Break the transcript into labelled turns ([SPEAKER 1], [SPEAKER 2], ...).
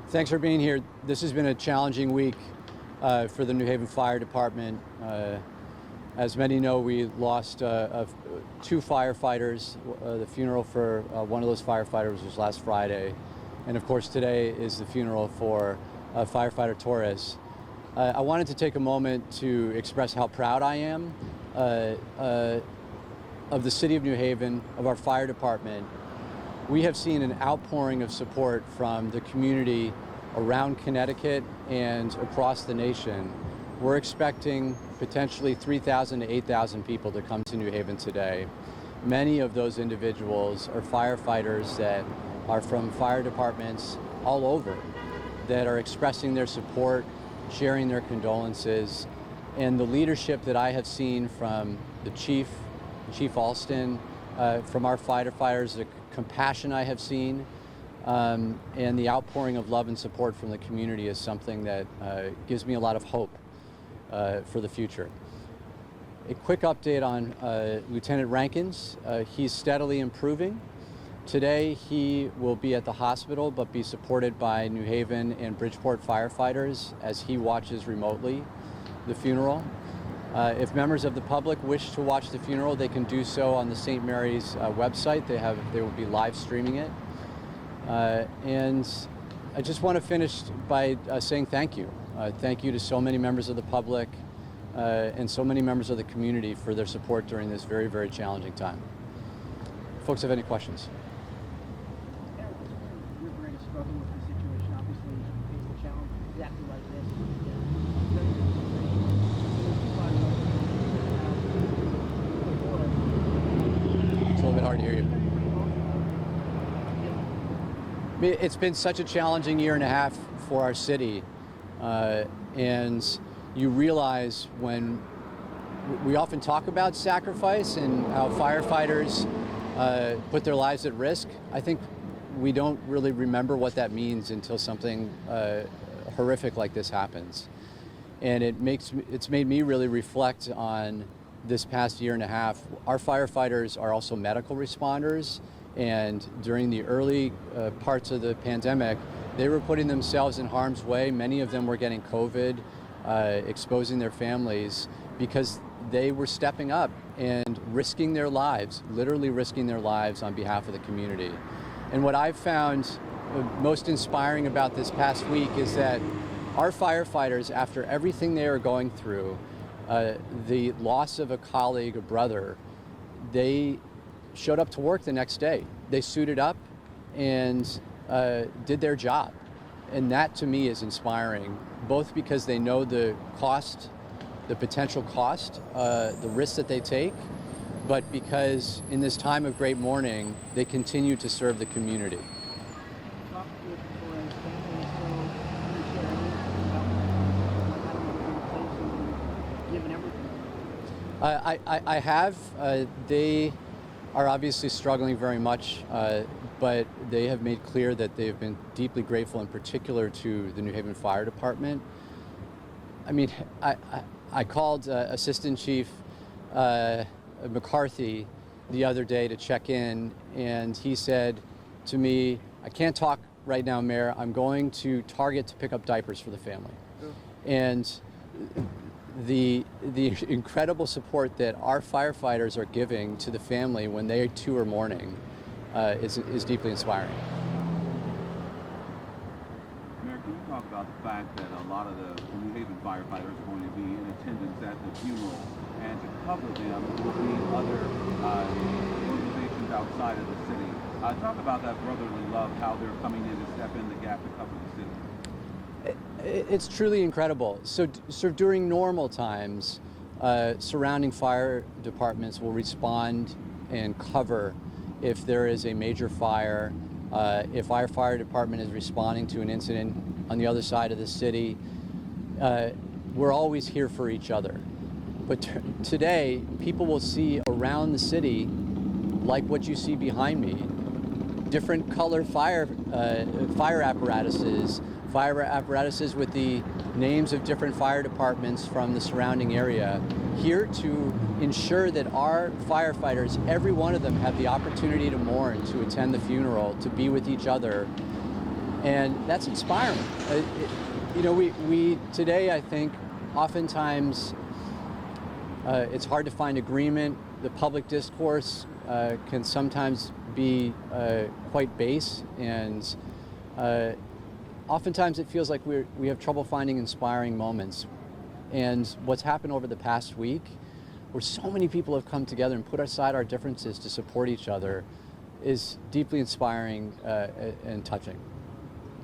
[SPEAKER 1] Thanks for being here. This has been a challenging week for the New Haven Fire Department. As many know, we lost two firefighters. The funeral for one of those firefighters was last Friday. And of course, today is the funeral for firefighter Torres. I wanted to take a moment to express how proud I am of the city of New Haven, of our fire department. We have seen an outpouring of support from the community around Connecticut and across the nation. We're expecting potentially 3,000 to 8,000 people to come to New Haven today. Many of those individuals are firefighters that are from fire departments all over that are expressing their support, sharing their condolences, and the leadership that I have seen from the Chief Alston, from our firefighters, the compassion I have seen, and the outpouring of love and support from the community is something that gives me a lot of hope for the future. A quick update on Lieutenant Rankins. He's steadily improving. Today he will be at the hospital but be supported by New Haven and Bridgeport firefighters as he watches remotely the funeral. If members of the public wish to watch the funeral, they can do so on the St. Mary's website. They will be live streaming it. And I just want to finish by saying thank you. Thank you to so many members of the public and so many members of the community for their support during this very, very challenging time. Folks have any questions?
[SPEAKER 2] You're very struggling with the situation. Obviously, you face the challenge exactly like this.
[SPEAKER 1] It's a little bit hard to hear you. It's been such a challenging year and a half for our city, and you realize when we often talk about sacrifice and how firefighters put their lives at risk. I think we don't really remember what that means until something horrific like this happens. And it's made me really reflect on this past year and a half. Our firefighters are also medical responders, and during the early parts of the pandemic, they were putting themselves in harm's way. Many of them were getting COVID, exposing their families because they were stepping up and risking their lives, literally risking their lives on behalf of the community. And what I've found most inspiring about this past week is that our firefighters, after everything they are going through, the loss of a colleague, a brother, they showed up to work the next day. They suited up and did their job. And that to me is inspiring, both because they know the cost, the potential cost, the risks that they take, but because in this time of great mourning, they continue to serve the community. I have. They are obviously struggling very much, but they have made clear that they have been deeply grateful, in particular to the New Haven Fire Department. I mean, I called Assistant Chief McCarthy the other day to check in, and he said to me, "I can't talk right now, Mayor. I'm going to Target to pick up diapers for the family." And the incredible support that our firefighters are giving to the family when they too are mourning is deeply inspiring.
[SPEAKER 3] Mayor, can you talk about the fact that a lot of the New Haven firefighters are going to be in attendance at the funeral, and to cover them will be other organizations outside of the city? Talk about that brotherly love, how they're coming in to step in the gap to cover the city.
[SPEAKER 1] It's truly incredible. So during normal times, surrounding fire departments will respond and cover if there is a major fire. If our fire department is responding to an incident on the other side of the city, we're always here for each other. But today, people will see around the city, like what you see behind me, different color fire apparatuses with the names of different fire departments from the surrounding area, here to ensure that our firefighters, every one of them, have the opportunity to mourn, to attend the funeral, to be with each other. And that's inspiring. You know, we today, I think, oftentimes it's hard to find agreement. The public discourse can sometimes be quite base, and oftentimes it feels like we have trouble finding inspiring moments. And what's happened over the past week, where so many people have come together and put aside our differences to support each other, is deeply inspiring and touching.